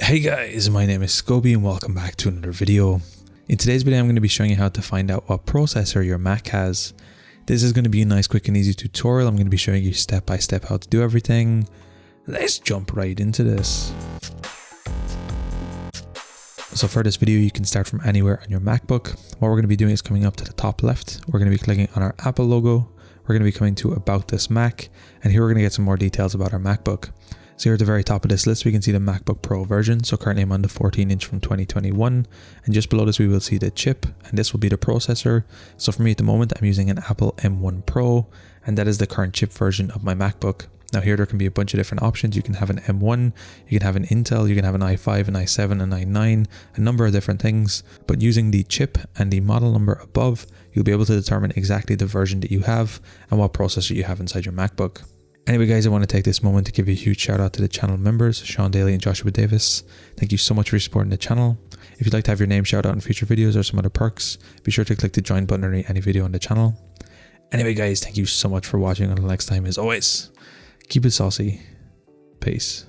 Hey guys, my name is Scoby and welcome back to another video. In today's video, I'm going to be showing you how to find out what processor your Mac has. This is going to be a nice, quick and easy tutorial. I'm going to be showing you step by step how to do everything. Let's jump right into this. So for this video, you can start from anywhere on your MacBook. What we're going to be doing is coming up to the top left. We're going to be clicking on our Apple logo. We're going to be coming to About This Mac, and here we're going to get some more details about our MacBook. So here at the very top of this list, we can see the MacBook Pro version. So currently I'm on the 14-inch from 2021. And just below this, we will see the chip, and this will be the processor. So for me at the moment, I'm using an Apple M1 Pro, and that is the current chip version of my MacBook. Now here, there can be a bunch of different options. You can have an M1, you can have an Intel, you can have an i5, an i7, an i9, a number of different things. But using the chip and the model number above, you'll be able to determine exactly the version that you have and what processor you have inside your MacBook. Anyway guys, I want to take this moment to give a huge shout out to the channel members, Sean Daly and Joshua Davis. Thank you so much for supporting the channel. If you'd like to have your name shout out in future videos or some other perks, be sure to click the join button underneath any video on the channel. Anyway guys, thank you so much for watching. Until next time, as always, keep it saucy. Peace.